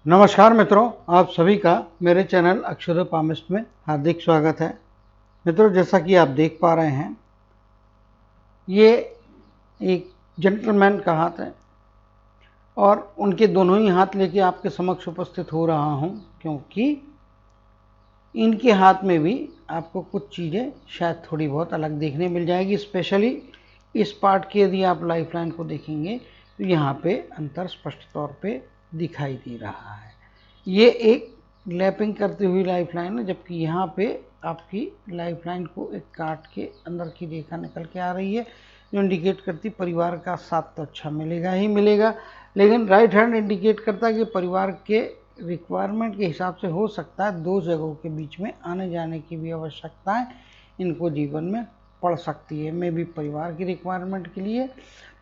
नमस्कार मित्रों, आप सभी का मेरे चैनल अक्षरों पामिस्ट में हार्दिक स्वागत है। मित्रों, जैसा कि आप देख पा रहे हैं, ये एक जेंटलमैन का हाथ है और उनके दोनों ही हाथ लेके आपके समक्ष उपस्थित हो रहा हूं, क्योंकि इनके हाथ में भी आपको कुछ चीज़ें शायद थोड़ी बहुत अलग देखने मिल जाएगी। स्पेशली इस पार्ट के यदि आप लाइफलाइन को देखेंगे तो यहाँ पे अंतर स्पष्ट तौर पे दिखाई दे रहा है। ये एक लैपिंग करती हुई लाइफलाइन है, जबकि यहाँ पे आपकी लाइफलाइन को एक काट के अंदर की रेखा निकल के आ रही है, जो इंडिकेट करती परिवार का साथ तो अच्छा मिलेगा ही मिलेगा, लेकिन राइट हैंड इंडिकेट करता है कि परिवार के रिक्वायरमेंट के हिसाब से हो सकता है दो जगहों के बीच में आने जाने की भी आवश्यकताएं इनको जीवन में पड़ सकती है। मे भी परिवार की रिक्वायरमेंट के लिए,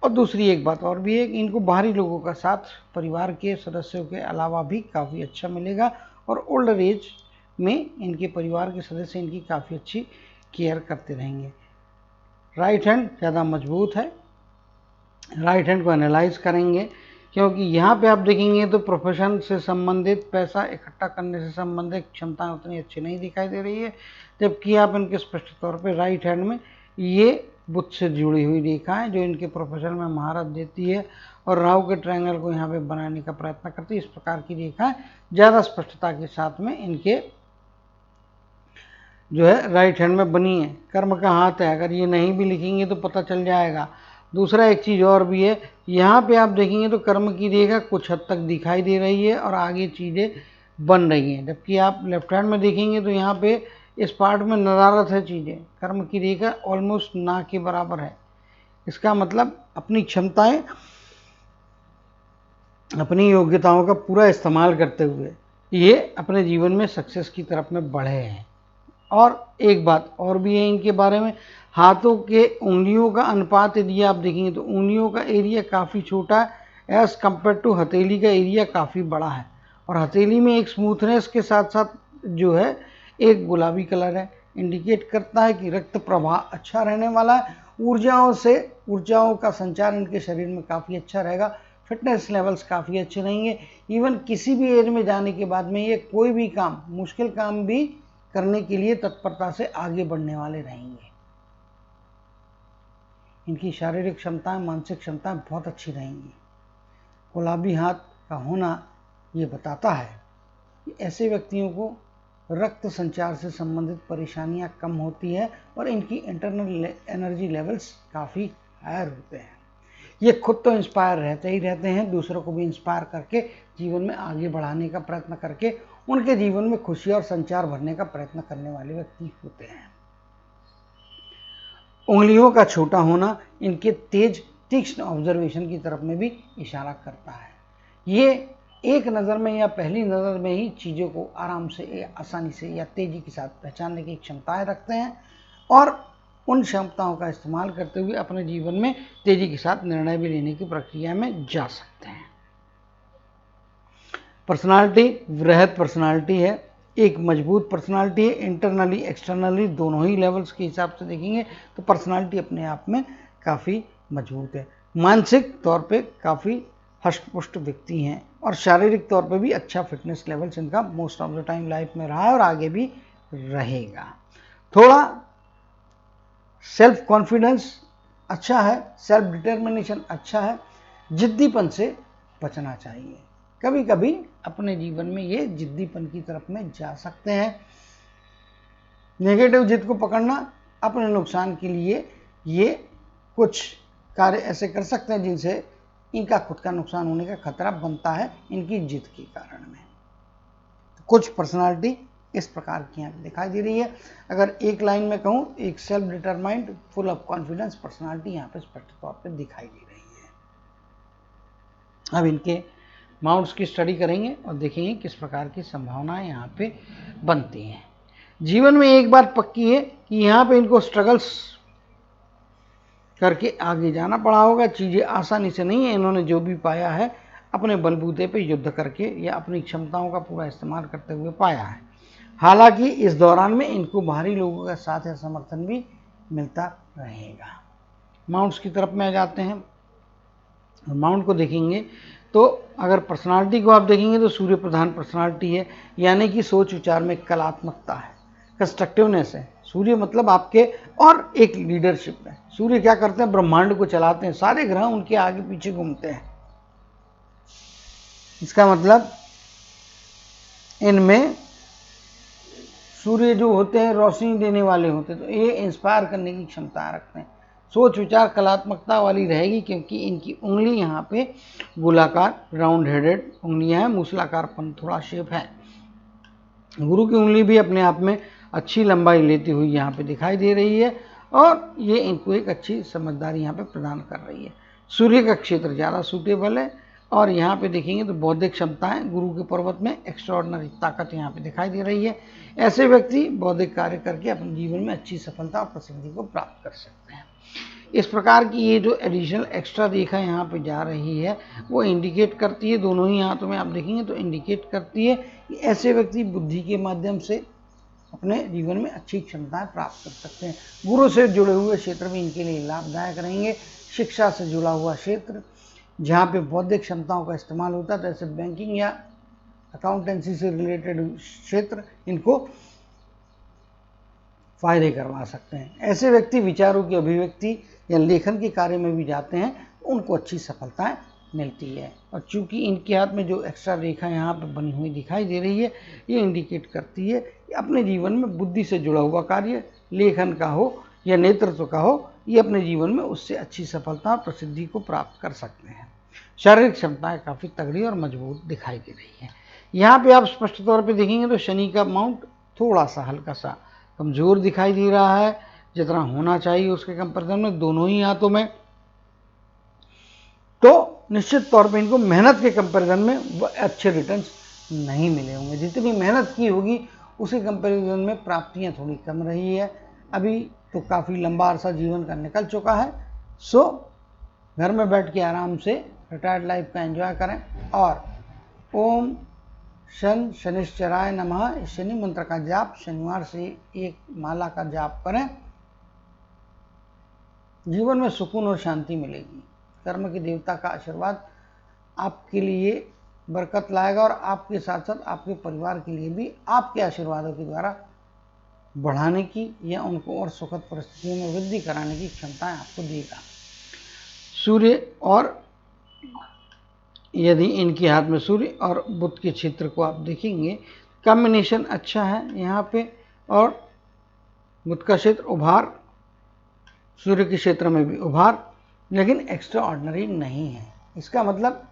और दूसरी एक बात और भी है कि इनको बाहरी लोगों का साथ परिवार के सदस्यों के अलावा भी काफ़ी अच्छा मिलेगा, और ओल्डर एज में इनके परिवार के सदस्य इनकी काफ़ी अच्छी केयर करते रहेंगे। राइट हैंड ज़्यादा मजबूत है। राइट हैंड को एनालाइज करेंगे, क्योंकि यहाँ पे आप देखेंगे तो प्रोफेशन से संबंधित, पैसा इकट्ठा करने से संबंधित क्षमताएं उतनी अच्छी नहीं दिखाई दे रही है, जबकि आप इनके स्पष्ट तौर पे राइट हैंड में ये बुध से जुड़ी हुई रेखा है जो इनके प्रोफेशन में महारत देती है और राहु के ट्रायंगल को यहाँ पे बनाने का प्रयत्न करती है। इस प्रकार की रेखा ज़्यादा स्पष्टता के साथ में इनके जो है राइट हैंड में बनी है। कर्म का हाथ है, अगर ये नहीं भी लिखेंगे तो पता चल जाएगा। दूसरा एक चीज़ और भी है, यहाँ पे आप देखेंगे तो कर्म की रेखा कुछ हद तक दिखाई दे रही है और आगे चीज़ें बन रही हैं, जबकि आप लेफ्ट हैंड में देखेंगे तो यहाँ पे इस पार्ट में नदारत है चीज़ें। कर्म की रेखा ऑलमोस्ट ना के बराबर है। इसका मतलब अपनी क्षमताएं, अपनी योग्यताओं का पूरा इस्तेमाल करते हुए ये अपने जीवन में सक्सेस की तरफ में बढ़े हैं। और एक बात और भी है इनके बारे में, हाथों के उंगलियों का अनुपात यदि आप देखेंगे तो उंगलियों का एरिया काफ़ी छोटा है एज़ कम्पेयर टू हथेली का एरिया काफ़ी बड़ा है, और हथेली में एक स्मूथनेस के साथ साथ जो है एक गुलाबी कलर है, इंडिकेट करता है कि रक्त प्रवाह अच्छा रहने वाला है। ऊर्जाओं का संचार इनके शरीर में काफ़ी अच्छा रहेगा। फिटनेस लेवल्स काफ़ी अच्छे रहेंगे। इवन किसी भी एज में जाने के बाद में ये कोई भी काम, मुश्किल काम भी करने के लिए तत्परता से आगे बढ़ने वाले रहेंगे। इनकी शारीरिक क्षमताएं, मानसिक क्षमताएं बहुत अच्छी रहेंगी। गुलाबी हाथ का होना ये बताता है कि ऐसे व्यक्तियों को रक्त संचार से संबंधित परेशानियां कम होती है और इनकी इंटरनल एनर्जी लेवल्स काफ़ी हायर होते हैं। ये खुद तो इंस्पायर रहते ही रहते हैं, दूसरों को भी इंस्पायर करके जीवन में आगे बढ़ाने का प्रयत्न करके उनके जीवन में खुशी और संचार भरने का प्रयत्न करने वाले व्यक्ति होते हैं। उंगलियों का छोटा होना इनके तेज तीक्ष्ण ऑब्जर्वेशन की तरफ में भी इशारा करता है। ये एक नज़र में या पहली नज़र में ही चीज़ों को आराम से या आसानी से या तेज़ी के साथ पहचानने की क्षमताएं रखते हैं और उन क्षमताओं का इस्तेमाल करते हुए अपने जीवन में तेज़ी के साथ निर्णय भी लेने की प्रक्रिया में जा सकते हैं। पर्सनालिटी वृहद पर्सनालिटी है, एक मजबूत पर्सनालिटी है। इंटरनली एक्सटर्नली दोनों ही लेवल्स के हिसाब से देखेंगे तो पर्सनालिटी अपने आप में काफ़ी मजबूत है। मानसिक तौर पे काफ़ी हष्टपुष्ट व्यक्ति हैं और शारीरिक तौर पे भी अच्छा फिटनेस लेवल्स इनका most of the time life में रहा है और आगे भी रहेगा। थोड़ा सेल्फ कॉन्फिडेंस अच्छा है, सेल्फ डिटर्मिनेशन अच्छा है, जिद्दीपन से बचना चाहिए। कभी कभी अपने जीवन में ये जिद्दीपन की तरफ में जा सकते हैं। नेगेटिव जिद को पकड़ना अपने नुकसान के लिए ये कुछ कार्य ऐसे कर सकते हैं जिनसे इनका खुद का नुकसान होने का खतरा बनता है इनकी जिद के कारण में। कुछ पर्सनालिटी इस प्रकार की यहाँ दिखाई दे रही है। अगर एक लाइन में कहूँ, एक self determined full of confidence personality यहाँ पे स्पष्ट तौर पे दिखाई दे रही है। अब इनके माउंट्स की स्टडी करेंगे और देखेंगे किस प्रकार की संभावनाएं यहाँ पे बनती हैं। जीवन में एक बात पक्की है कि यहाँ पे इनको स्ट्रगल्स करके आगे जाना पड़ा होगा। चीज़ें आसानी से नहीं है। इन्होंने जो भी पाया है अपने बलबूते पे युद्ध करके या अपनी क्षमताओं का पूरा इस्तेमाल करते हुए पाया है। हालांकि इस दौरान में इनको बाहरी लोगों का साथ या समर्थन भी मिलता रहेगा। माउंट्स की तरफ में आ जाते हैं। माउंट को देखेंगे तो अगर पर्सनालिटी को आप देखेंगे तो सूर्य प्रधान पर्सनालिटी है, यानी कि सोच विचार में कलात्मकता है, कंस्ट्रक्टिवनेस है। सूर्य मतलब आपके, और एक लीडरशिप है। सूर्य क्या करते हैं, ब्रह्मांड को चलाते हैं, सारे ग्रह उनके आगे पीछे घूमते हैं। इसका मतलब इनमें सूर्य जो होते हैं रोशनी देने वाले होते हैं, तो ये इंस्पायर करने की क्षमता रखते हैं। सोच विचार कलात्मकता वाली रहेगी, क्योंकि इनकी उंगली यहाँ पे गोलाकार राउंड हेडेड उंगलियां हैं, मूसलाकारपन थोड़ा शेप है। गुरु की उंगली भी अपने आप में अच्छी लंबाई लेती हुई यहाँ पे दिखाई दे रही है, और ये इनको एक अच्छी समझदारी यहाँ पे प्रदान कर रही है। सूर्य का क्षेत्र ज़्यादा सूटेबल है, और यहाँ पे देखेंगे तो बौद्धिक क्षमताएं गुरु के पर्वत में एक्स्ट्राऑर्डिनरी ताकत यहाँ पे दिखाई दे रही है। ऐसे व्यक्ति बौद्धिक कार्य करके अपने जीवन में अच्छी सफलता और प्रसिद्धि को प्राप्त कर सकते हैं। इस प्रकार की ये जो एडिशनल एक्स्ट्रा रेखा यहाँ पे जा रही है, वो इंडिकेट करती है, दोनों ही हाथों में आप देखेंगे तो इंडिकेट करती है कि ऐसे व्यक्ति बुद्धि के माध्यम से अपने जीवन में अच्छी क्षमताएं प्राप्त कर सकते हैं। गुरु से जुड़े हुए क्षेत्र भी इनके लिए लाभदायक रहेंगे। शिक्षा से जुड़ा हुआ क्षेत्र जहाँ पे बौद्धिक क्षमताओं का इस्तेमाल होता है, जैसे बैंकिंग या अकाउंटेंसी से रिलेटेड क्षेत्र इनको फायदे करवा सकते हैं। ऐसे व्यक्ति विचारों की अभिव्यक्ति या लेखन के कार्य में भी जाते हैं, उनको अच्छी सफलताएं मिलती है। और चूंकि इनके हाथ में जो एक्स्ट्रा रेखा यहाँ पर बनी हुई दिखाई दे रही है, ये इंडिकेट करती है कि अपने जीवन में बुद्धि से जुड़ा हुआ कार्य, लेखन का हो या नेतृत्व का हो, ये अपने जीवन में उससे अच्छी सफलता और प्रसिद्धि को प्राप्त कर सकते हैं। शारीरिक क्षमताएं काफ़ी तगड़ी और मजबूत दिखाई दे रही है। यहाँ पे आप स्पष्ट तौर पे देखेंगे तो शनि का माउंट थोड़ा सा हल्का सा कमज़ोर दिखाई दे रहा है, जितना होना चाहिए उसके कंपैरिजन में दोनों ही हाथों में। तो निश्चित तौर पे इनको मेहनत के कंपैरिजन में वो अच्छे रिटर्न्स नहीं मिले होंगे। जितनी मेहनत की होगी उसी कंपैरिजन में प्राप्तियां थोड़ी कम रही है। अभी तो काफ़ी लंबा अरसा जीवन का निकल चुका है, सो घर में बैठ के आराम से रिटायर्ड लाइफ का एंजॉय करें, और ओम शन शनिश्चराय नमः इस शनि मंत्र का जाप शनिवार से एक माला का जाप करें। जीवन में सुकून और शांति मिलेगी। कर्म के देवता का आशीर्वाद आपके लिए बरकत लाएगा, और आपके साथ साथ आपके परिवार के लिए भी आपके आशीर्वादों के द्वारा बढ़ाने की या उनको और सुखद परिस्थितियों में वृद्धि कराने की क्षमताएं आपको देगा। सूर्य, और यदि इनके हाथ में सूर्य और बुध के क्षेत्र को आप देखेंगे, कॉम्बिनेशन अच्छा है यहाँ पे, और बुध का क्षेत्र उभार, सूर्य के क्षेत्र में भी उभार, लेकिन एक्स्ट्रा ऑर्डिनरी नहीं है। इसका मतलब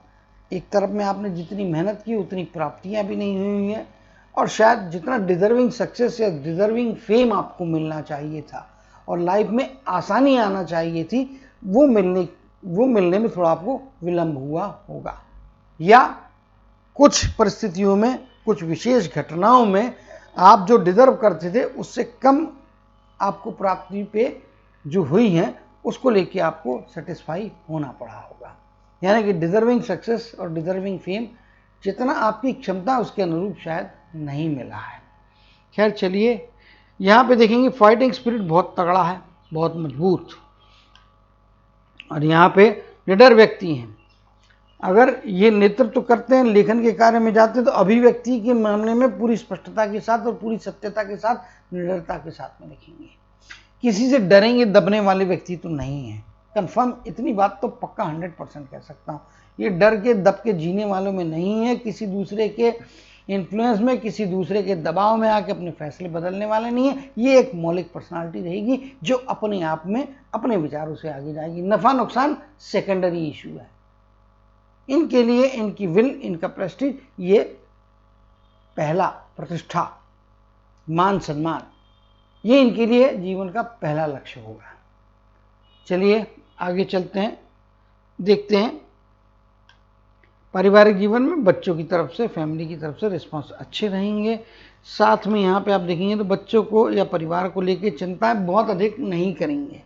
एक तरफ में आपने जितनी मेहनत की उतनी प्राप्तियां भी नहीं हुई है, और शायद जितना डिजर्विंग सक्सेस या डिजर्विंग फेम आपको मिलना चाहिए था और लाइफ में आसानी आना चाहिए थी, वो मिलने में थोड़ा आपको विलंब हुआ होगा, या कुछ परिस्थितियों में, कुछ विशेष घटनाओं में आप जो डिजर्व करते थे उससे कम आपको प्राप्ति पे जो हुई हैं उसको लेके आपको सेटिस्फाई होना पड़ा होगा। यानी कि डिजर्विंग सक्सेस और डिजर्विंग फेम जितना आपकी क्षमता उसके अनुरूप शायद नहीं मिला है। खैर चलिए, यहाँ पे देखेंगे फाइटिंग स्पिरिट बहुत तगड़ा है, बहुत मजबूत, और यहाँ पे निडर व्यक्ति हैं। अगर ये नेतृत्व करते हैं, लेखन के कार्य में जाते हैं, तो अभिव्यक्ति के मामले में पूरी स्पष्टता के साथ और पूरी सत्यता के साथ, निडरता के साथ में लिखेंगे। किसी से डरेंगे दबने वाले व्यक्ति तो नहीं है। कंफर्म इतनी बात तो पक्का 100% कह सकता हूँ। ये डर के दब के जीने वालों में नहीं है, किसी दूसरे के इन्फ्लुएंस में, किसी दूसरे के दबाव में आके अपने फैसले बदलने वाले नहीं है। ये एक मौलिक पर्सनालिटी रहेगी जो अपने आप में अपने विचारों से आगे जाएगी। नफा नुकसान सेकेंडरी इशू है इनके लिए। इनकी विल, इनका प्रेस्टीज, ये पहला, प्रतिष्ठा, मान सम्मान, ये इनके लिए जीवन का पहला लक्ष्य होगा। चलिए आगे चलते हैं, देखते हैं पारिवारिक जीवन में बच्चों की तरफ से, फैमिली की तरफ से रिस्पांस अच्छे रहेंगे। साथ में यहाँ पे आप देखेंगे तो बच्चों को या परिवार को लेकर चिंताएं बहुत अधिक नहीं करेंगे।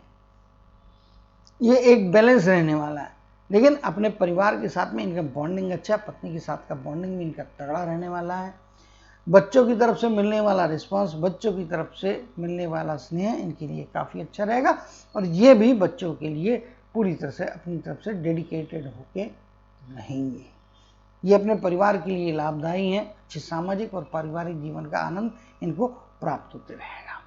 ये एक बैलेंस रहने वाला है, लेकिन अपने परिवार के साथ में इनका बॉन्डिंग अच्छा, पत्नी के साथ का बॉन्डिंग भी इनका तगड़ा रहने वाला है। बच्चों की तरफ से मिलने वाला रिस्पांस, बच्चों की तरफ से मिलने वाला स्नेह इनके लिए काफ़ी अच्छा रहेगा, और ये भी बच्चों के लिए पूरी तरह से अपनी तरफ से डेडिकेटेड होके रहेंगे। ये अपने परिवार के लिए लाभदायी हैं। अच्छे सामाजिक और पारिवारिक जीवन का आनंद इनको प्राप्त होते रहेगा।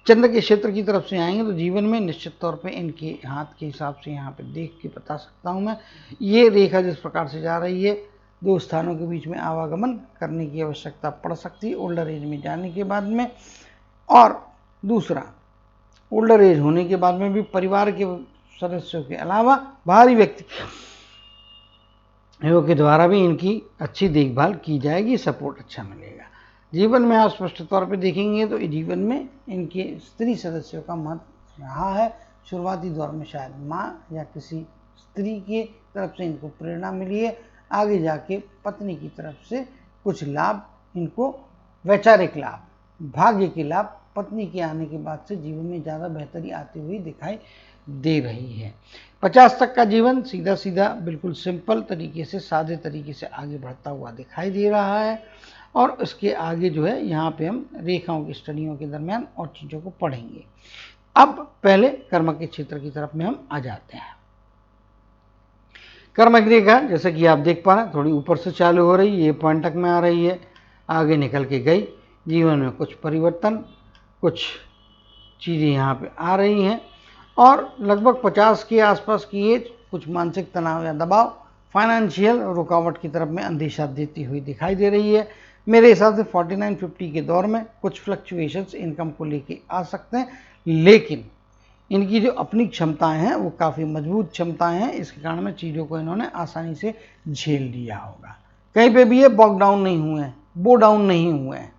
चंद्र के क्षेत्र की तरफ से आएंगे तो जीवन में निश्चित तौर पे इनके हाथ के हिसाब से यहाँ पे देख के बता सकता हूँ मैं, ये रेखा जिस प्रकार से जा रही है, दो स्थानों के बीच में आवागमन करने की आवश्यकता पड़ सकती है ओल्डर एज में जाने के बाद में। और दूसरा, ओल्डर एज होने के बाद में भी परिवार के सदस्यों के अलावा बाहरी व्यक्ति के द्वारा भी इनकी अच्छी देखभाल की जाएगी, सपोर्ट अच्छा मिलेगा। जीवन में आप स्पष्ट तौर पे देखेंगे तो जीवन में इनके स्त्री सदस्यों का महत्व रहा है। शुरुआती दौर में शायद माँ या किसी स्त्री के तरफ से इनको प्रेरणा मिली है, आगे जाके पत्नी की तरफ से कुछ लाभ इनको, वैचारिक लाभ, भाग्य के लाभ पत्नी के आने के बाद से जीवन में ज़्यादा बेहतरी आती हुई दिखाई दे रही है। 50 तक का जीवन सीधा सीधा बिल्कुल सिंपल तरीके से, सादे तरीके से आगे बढ़ता हुआ दिखाई दे रहा है। और उसके आगे जो है यहाँ पे हम रेखाओं की स्टडियों के दरमियान और चीज़ों को पढ़ेंगे। अब पहले कर्म के क्षेत्र की तरफ में हम आ जाते हैं। कर्मक रेखा जैसे कि आप देख पा रहे हैं थोड़ी ऊपर से चालू हो रही है, ये पॉइंट तक में आ रही है, आगे निकल के गई। जीवन में कुछ परिवर्तन, कुछ चीज़ें यहाँ पे आ रही हैं और लगभग 50 के आसपास की एज कुछ मानसिक तनाव या दबाव, फाइनेंशियल रुकावट की तरफ में अंदेशा देती हुई दिखाई दे रही है। मेरे हिसाब से 49-50 के दौर में कुछ फ्लक्चुएशंस इनकम को लेके आ सकते हैं, लेकिन इनकी जो अपनी क्षमताएं हैं वो काफ़ी मजबूत क्षमताएं हैं। इसके कारण में चीज़ों को इन्होंने आसानी से झेल लिया होगा। कहीं पे भी ये बॉक डाउन नहीं हुए हैं, बो डाउन नहीं हुए हैं।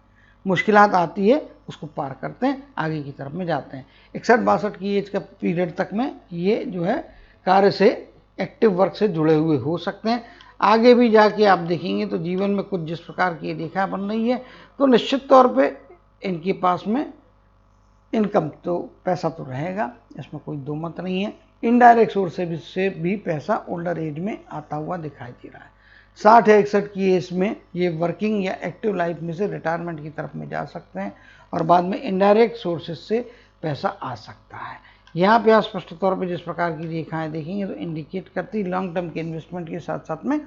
मुश्किलात आती है उसको पार करते हैं, आगे की तरफ में जाते हैं। 61-62 की एज का पीरियड तक में ये जो है कार्य से, एक्टिव वर्क से जुड़े हुए हो सकते हैं। आगे भी जाके आप देखेंगे तो जीवन में कुछ जिस प्रकार की रेखा बन रही है तो निश्चित तौर पे इनके पास में इनकम तो, पैसा तो रहेगा, इसमें कोई दो मत नहीं है। इनडायरेक्ट सोर्स से भी पैसा ओल्डर एज में आता हुआ दिखाई दे रहा है। 60 या 61 की एज में ये वर्किंग या एक्टिव लाइफ में से रिटायरमेंट की तरफ में जा सकते हैं और बाद में इनडायरेक्ट सोर्सेज से पैसा आ सकता है। यहाँ पे आप स्पष्ट तौर पे जिस प्रकार की रेखाएं देखेंगे तो इंडिकेट करती लॉन्ग टर्म के इन्वेस्टमेंट के साथ साथ में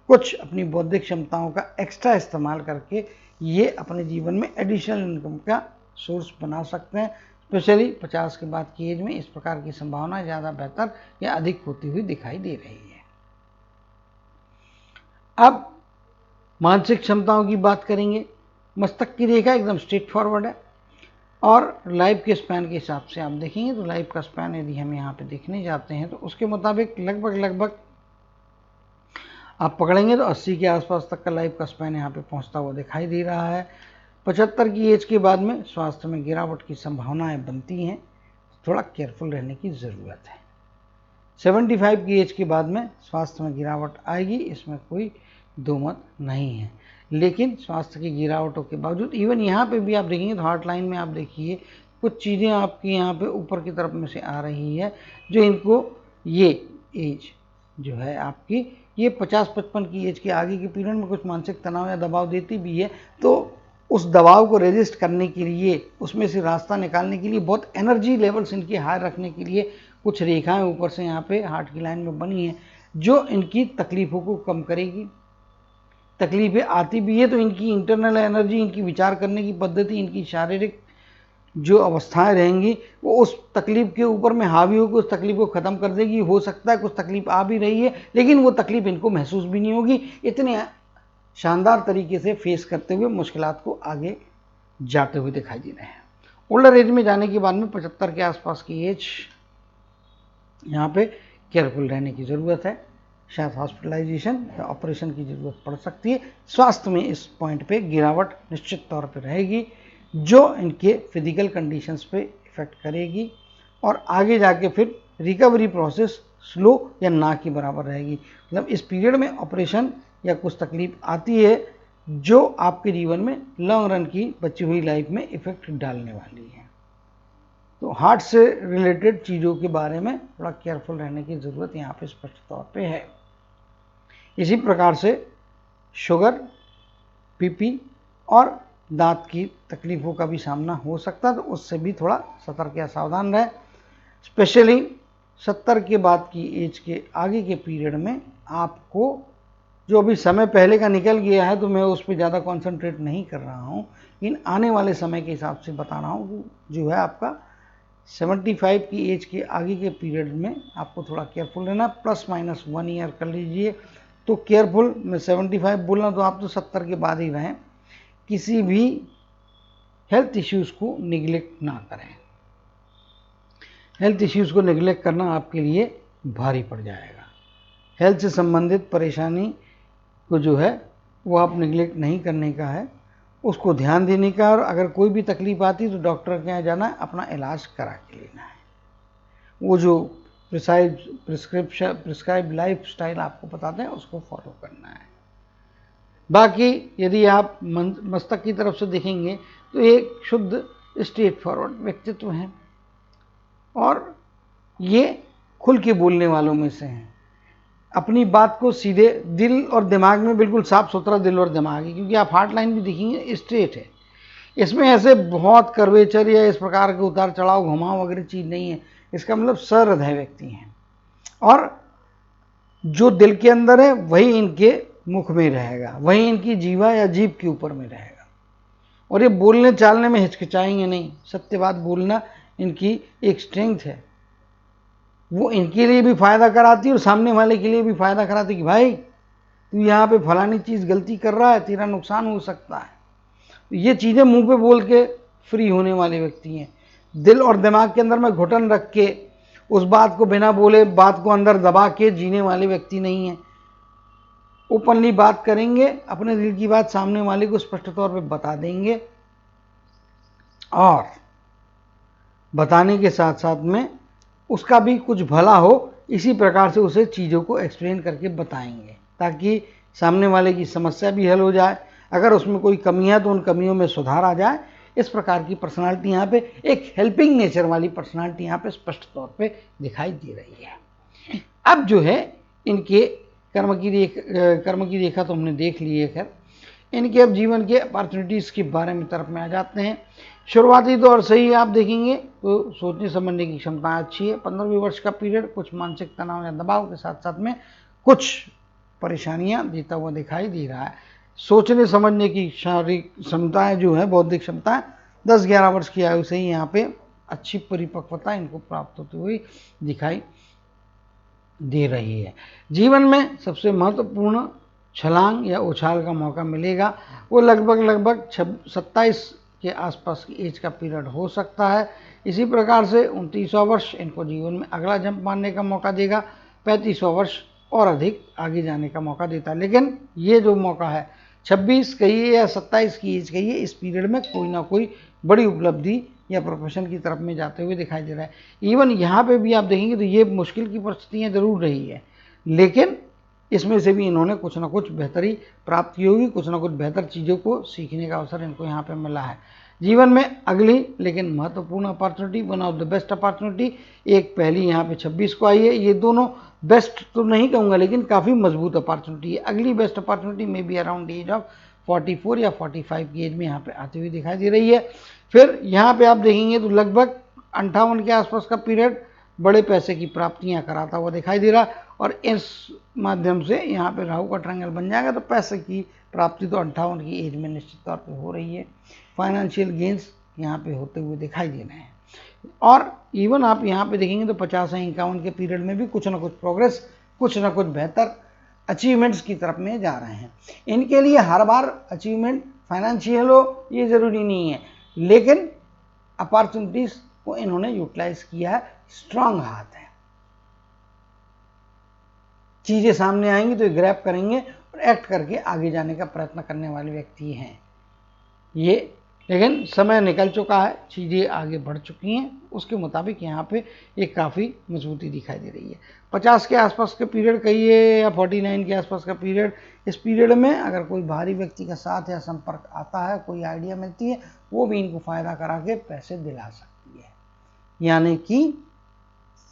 कुछ अपनी बौद्धिक क्षमताओं का एक्स्ट्रा इस्तेमाल करके ये अपने जीवन में एडिशनल इनकम का सोर्स बना सकते हैं। स्पेशली 50 के बाद की एज में इस प्रकार की संभावना ज़्यादा बेहतर या अधिक होती हुई दिखाई दे रही है। अब मानसिक क्षमताओं की बात करेंगे। मस्तक की रेखा एकदम स्ट्रेट फॉरवर्ड है और लाइफ के स्पैन के हिसाब से आप देखेंगे तो लाइफ का स्पैन यदि हम यहाँ पे देखने जाते हैं तो उसके मुताबिक लगभग आप पकड़ेंगे तो 80 के आसपास तक का लाइफ का स्पैन यहाँ पे पहुँचता हुआ दिखाई दे रहा है। 75 की एज के बाद में स्वास्थ्य में गिरावट की संभावनाएं बनती हैं, थोड़ा केयरफुल रहने की ज़रूरत है। 75 की एज के बाद में स्वास्थ्य में गिरावट आएगी, इसमें कोई दो मत नहीं है। लेकिन स्वास्थ्य की गिरावटों के बावजूद इवन यहाँ पे भी आप देखेंगे तो हार्ट लाइन में आप देखिए कुछ चीज़ें आपकी यहाँ पे ऊपर की तरफ में से आ रही है जो इनको ये एज जो है आपकी ये 50-55 की एज के आगे के पीरियड में कुछ मानसिक तनाव या दबाव देती भी है। तो उस दबाव को रेजिस्ट करने के लिए, उसमें से रास्ता निकालने के लिए, बहुत एनर्जी लेवल्स इनकी हाई रखने के लिए कुछ रेखाएं ऊपर से यहाँ पे हार्ट की लाइन में बनी हैं जो इनकी तकलीफ़ों को कम करेगी। तकलीफ़ें आती भी है तो इनकी इंटरनल एनर्जी, इनकी विचार करने की पद्धति, इनकी शारीरिक जो अवस्थाएं रहेंगी वो उस तकलीफ़ के ऊपर में हावी होकर उस तकलीफ़ को ख़त्म कर देगी। हो सकता है कुछ तकलीफ़ आ भी रही है लेकिन वो तकलीफ़ इनको महसूस भी नहीं होगी। इतने शानदार तरीके से फेस करते हुए मुश्किलात को आगे जाते हुए दिखाई दे रहे हैं। ओल्डर एज में जाने के बाद में 75 के आसपास की एज, यहाँ पे केयरफुल रहने की ज़रूरत है। शायद हॉस्पिटलाइजेशन या ऑपरेशन की ज़रूरत पड़ सकती है। स्वास्थ्य में इस पॉइंट पे गिरावट निश्चित तौर पे रहेगी जो इनके फिजिकल कंडीशंस पे इफ़ेक्ट करेगी और आगे जाके फिर रिकवरी प्रोसेस स्लो या ना के बराबर रहेगी। मतलब इस पीरियड में ऑपरेशन या कुछ तकलीफ आती है जो आपके जीवन में लॉन्ग रन की बची हुई लाइफ में इफ़ेक्ट डालने वाली है। तो हार्ट से रिलेटेड चीज़ों के बारे में थोड़ा केयरफुल रहने की ज़रूरत यहाँ पे स्पष्ट तौर पे है। इसी प्रकार से शुगर, बीपी और दांत की तकलीफ़ों का भी सामना हो सकता है, तो उससे भी थोड़ा सतर्क या सावधान रहे। स्पेशली 70 के बाद की एज के आगे के पीरियड में आपको जो अभी समय पहले का निकल गया है तो मैं उस पर ज़्यादा कॉन्सेंट्रेट नहीं कर रहा हूँ, लेकिन आने वाले समय के हिसाब से बता रहा हूँ जो है आपका 75 की एज के आगे के पीरियड में आपको थोड़ा केयरफुल रहना, प्लस माइनस 1 ईयर कर लीजिए तो केयरफुल। मैं 75 बोलना तो आप तो 70 के बाद ही रहें। किसी भी हेल्थ इश्यूज़ को निगलेक्ट ना करें। हेल्थ इश्यूज़ को निगलेक्ट करना आपके लिए भारी पड़ जाएगा। हेल्थ से संबंधित परेशानी को जो है वो आप निगलेक्ट नहीं करने का है, उसको ध्यान देने का, और अगर कोई भी तकलीफ आती है तो डॉक्टर के यहाँ जाना है, अपना इलाज करा के लेना है। वो जो प्रिस्क्राइब लाइफ स्टाइल आपको बताते हैं उसको फॉलो करना है। बाकी यदि आप मस्तक की तरफ से देखेंगे तो एक शुद्ध स्ट्रेट फॉरवर्ड व्यक्तित्व है और ये खुल के बोलने वालों में से हैं। अपनी बात को सीधे दिल और दिमाग में, बिल्कुल साफ सुथरा दिल और दिमाग है, क्योंकि आप हार्ट लाइन भी देखेंगे स्ट्रेट है। इसमें ऐसे बहुत कर्वेचर या इस प्रकार के उतार चढ़ाव घुमाव वगैरह चीज़ नहीं है। इसका मतलब सहृदय व्यक्ति हैं और जो दिल के अंदर है वही इनके मुख में रहेगा, वही इनकी जीवा या जीभ के ऊपर में रहेगा। और ये बोलने चालने में हिचकिचाएंगे नहीं। सत्य बात बोलना इनकी एक स्ट्रेंथ है। वो इनके लिए भी फायदा कराती है और सामने वाले के लिए भी फायदा कराती है कि भाई तू यहाँ पे फलानी चीज़ गलती कर रहा है, तेरा नुकसान हो सकता है। ये चीज़ें मुंह पे बोल के फ्री होने वाले व्यक्ति हैं। दिल और दिमाग के अंदर में घुटन रख के उस बात को बिना बोले, बात को अंदर दबा के जीने वाले व्यक्ति नहीं हैं। ओपनली बात करेंगे, अपने दिल की बात सामने वाले को स्पष्ट तौर पे बता देंगे और बताने के साथ साथ में उसका भी कुछ भला हो, इसी प्रकार से उसे चीज़ों को एक्सप्लेन करके बताएंगे ताकि सामने वाले की समस्या भी हल हो जाए। अगर उसमें कोई कमी है तो उन कमियों में सुधार आ जाए। इस प्रकार की पर्सनालिटी यहाँ पे, एक हेल्पिंग नेचर वाली पर्सनालिटी यहाँ पे स्पष्ट तौर पे दिखाई दे रही है। अब जो है इनके कर्म की रेखा तो हमने देख ली है। खैर इनके अब जीवन के अपॉर्चुनिटीज़ के बारे में तरफ में आ जाते हैं। शुरुआती दौर से ही आप देखेंगे तो सोचने समझने की क्षमता अच्छी है। 15वें वर्ष का पीरियड कुछ मानसिक तनाव या दबाव के साथ साथ में कुछ परेशानियां देता हुआ दिखाई दे रहा है। सोचने समझने की शारीरिक क्षमताएं जो है, बौद्धिक क्षमताएं 10-11 वर्ष की आयु से ही यहाँ पे अच्छी परिपक्वता इनको प्राप्त होती हुई दिखाई दे रही है। जीवन में सबसे महत्वपूर्ण छलांग या उछाल का मौका मिलेगा वो लगभग 27 के आसपास की एज का पीरियड हो सकता है। इसी प्रकार से 29वां वर्ष इनको जीवन में अगला जंप मारने का मौका देगा। 35वां वर्ष और अधिक आगे जाने का मौका देता है। लेकिन ये जो मौका है 26 कहिए या 27 की एज कहिए, इस पीरियड में कोई ना कोई बड़ी उपलब्धि या प्रोफेशन की तरफ में जाते हुए दिखाई दे रहा है। इवन यहाँ पे भी आप देखेंगे तो ये मुश्किल की परिस्थितियाँ जरूर रही है, लेकिन इसमें से भी इन्होंने कुछ ना कुछ बेहतरी प्राप्त की होगी, कुछ ना कुछ बेहतर चीज़ों को सीखने का अवसर इनको यहाँ पे मिला है। जीवन में अगली लेकिन महत्वपूर्ण opportunity, one of the best opportunity, एक पहली यहाँ पे 26 को आई है। ये दोनों बेस्ट तो नहीं कहूँगा लेकिन काफ़ी मजबूत अपॉर्चुनिटी है। अगली best opportunity may be around age of 44 या 45 की एज में यहाँ पे आती हुई दिखाई दे रही है। फिर यहाँ पे आप देखेंगे तो लगभग 58 के आसपास का पीरियड बड़े पैसे की प्राप्तियाँ कराता हुआ दिखाई दे रहा है और इस माध्यम से यहाँ पे राहु का ट्रायंगल बन जाएगा तो पैसे की प्राप्ति तो 58 की एज में निश्चित तौर पे हो रही है। फाइनेंशियल गेंस यहाँ पे होते हुए दिखाई दे रहे हैं और इवन आप यहाँ पे देखेंगे तो 50 या 51 के पीरियड में भी कुछ ना कुछ प्रोग्रेस, कुछ ना कुछ बेहतर अचीवमेंट्स की तरफ में जा रहे हैं। इनके लिए हर बार अचीवमेंट फाइनेंशियल हो ये ज़रूरी नहीं है, लेकिन अपॉर्चुनिटीज़ को इन्होंने यूटिलाइज किया है। स्ट्रांग हाथ है, चीज़ें सामने आएंगी तो ग्रैब करेंगे और एक्ट करके आगे जाने का प्रयत्न करने वाले व्यक्ति हैं ये। लेकिन समय निकल चुका है, चीज़ें आगे बढ़ चुकी हैं, उसके मुताबिक यहाँ पे एक काफ़ी मजबूती दिखाई दे रही है। 50 के आसपास के पीरियड कहिए या 49 के आसपास का पीरियड, इस पीरियड में अगर कोई बाहरी व्यक्ति का साथ या संपर्क आता है, कोई आइडिया मिलती है, वो भी इनको फ़ायदा करा के पैसे दिला सकती है। यानी कि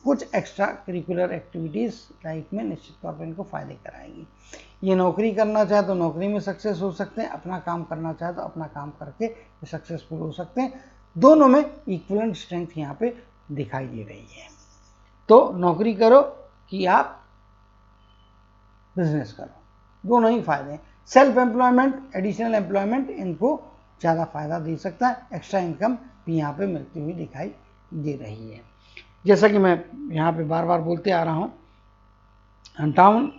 कुछ एक्स्ट्रा करिकुलर एक्टिविटीज़ लाइफ में निश्चित तौर पर इनको फ़ायदे कराएगी। ये नौकरी करना चाहे तो नौकरी में सक्सेस हो सकते हैं, अपना काम करना चाहे तो अपना काम करके सक्सेसफुल हो सकते हैं। दोनों में इक्विवेलेंट स्ट्रेंथ यहाँ पे दिखाई दे रही है। तो नौकरी करो कि आप बिजनेस करो, दोनों ही फायदे हैं। सेल्फ एम्प्लॉयमेंट, एडिशनल एम्प्लॉयमेंट इनको ज़्यादा फायदा दे सकता है, एक्स्ट्रा इनकम भी यहाँ पे मिलती हुई दिखाई दे रही है। जैसा कि मैं यहाँ पे बार बार बोलते आ रहा हूँ, टाउन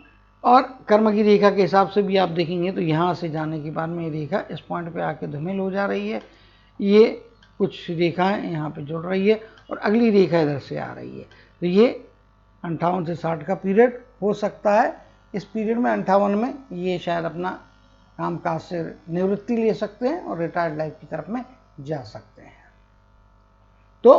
और कर्म की रेखा के हिसाब से भी आप देखेंगे तो यहाँ से जाने के बाद में ये रेखा इस पॉइंट पे आके धूमिल हो जा रही है, ये कुछ रेखाएं यहाँ पे जुड़ रही है और अगली रेखा इधर से आ रही है। तो ये 58 से 60 का पीरियड हो सकता है। इस पीरियड में 58 में ये शायद अपना कामकाज से निवृत्ति ले सकते हैं और रिटायर्ड लाइफ की तरफ में जा सकते हैं। तो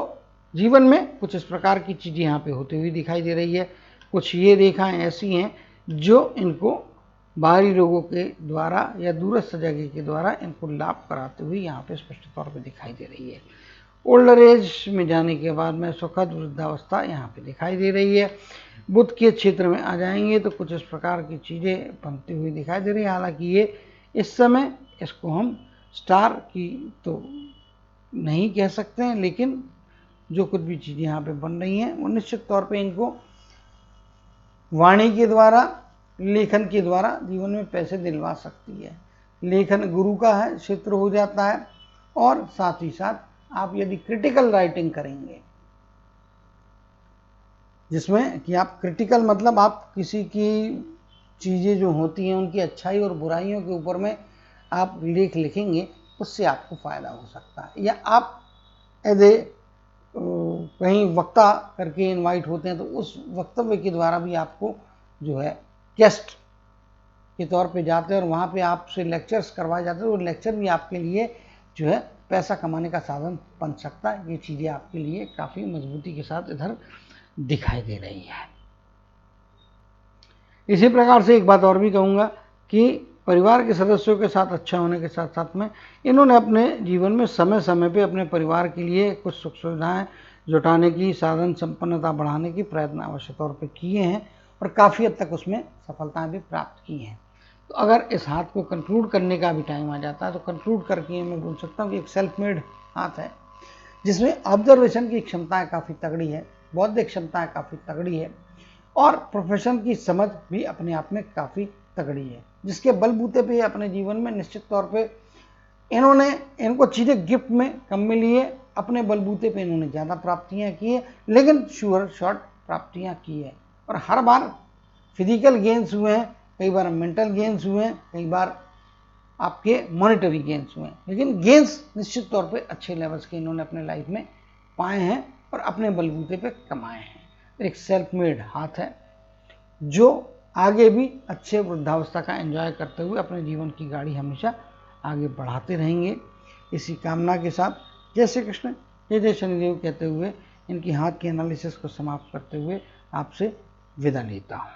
जीवन में कुछ इस प्रकार की चीज़ें यहाँ पे होती हुई दिखाई दे रही है। कुछ ये रेखाएं ऐसी हैं जो इनको बाहरी लोगों के द्वारा या दूरस्थ जगह के द्वारा इनको लाभ कराते हुए यहाँ पे स्पष्ट तौर पे दिखाई दे रही है। ओल्डर एज में जाने के बाद में सुखद वृद्धावस्था यहाँ पे दिखाई दे रही है। बुध के क्षेत्र में आ जाएंगे तो कुछ इस प्रकार की चीज़ें बनती हुई दिखाई दे रही है। हालांकि ये इस समय इसको हम स्टार की तो नहीं कह सकते हैं, लेकिन जो कुछ भी चीज़ें यहाँ पे बन रही हैं वो निश्चित तौर पे इनको वाणी के द्वारा, लेखन के द्वारा जीवन में पैसे दिलवा सकती है। लेखन गुरु का है क्षेत्र हो जाता है और साथ ही साथ आप यदि क्रिटिकल राइटिंग करेंगे, जिसमें कि आप क्रिटिकल मतलब आप किसी की चीज़ें जो होती हैं उनकी अच्छाई और बुराइयों के ऊपर में आप लेख लिखेंगे, उससे आपको फ़ायदा हो सकता है। या आप एज ए कहीं वक्ता करके इनवाइट होते हैं तो उस वक्तव्य के द्वारा भी आपको जो है गेस्ट के तौर पे जाते हैं और वहाँ पे आपसे लेक्चर्स करवाए जाते हैं। वो लेक्चर भी आपके लिए जो है पैसा कमाने का साधन बन सकता है। ये चीज़ें आपके लिए काफ़ी मजबूती के साथ इधर दिखाई दे रही है। इसी प्रकार से एक बात और भी कहूँगा कि परिवार के सदस्यों के साथ अच्छा होने के साथ साथ में इन्होंने अपने जीवन में समय समय पे अपने परिवार के लिए कुछ सुख सुविधाएँ जुटाने की, साधन संपन्नता बढ़ाने की प्रयत्न अवश्य तौर पे किए हैं और काफ़ी हद तक उसमें सफलताएं भी प्राप्त की हैं। तो अगर इस हाथ को कंक्लूड करने का भी टाइम आ जाता है तो कंक्लूड करके मैं बोल सकता हूँ कि एक सेल्फ मेड हाथ है, जिसमें ऑब्जर्वेशन की क्षमताएँ काफ़ी तगड़ी है, बौद्धिक क्षमताएँ काफ़ी तगड़ी है और प्रोफेशन की समझ भी अपने आप में काफ़ी तगड़ी है, जिसके बलबूते पे अपने जीवन में निश्चित तौर पे इनको चीज़ें गिफ्ट में कम मिली है, अपने बलबूते पे इन्होंने ज़्यादा प्राप्तियाँ की है, लेकिन श्योर शॉर्ट प्राप्तियाँ की है। और हर बार फिजिकल गेन्स हुए हैं, कई बार मेंटल गेन्स हुए हैं, कई बार आपके मॉनेटरी गेन्स हुए हैं, लेकिन गेन्स निश्चित तौर पे अच्छे लेवल्स के इन्होंने अपने लाइफ में पाए हैं और अपने बलबूते पे कमाए हैं। एक सेल्फ मेड हाथ है जो आगे भी अच्छे वृद्धावस्था का एंजॉय करते हुए अपने जीवन की गाड़ी हमेशा आगे बढ़ाते रहेंगे। इसी कामना के साथ जय श्री कृष्ण, जय शनिदेव कहते हुए इनकी हाथ के एनालिसिस को समाप्त करते हुए आपसे विदा लेता हूँ।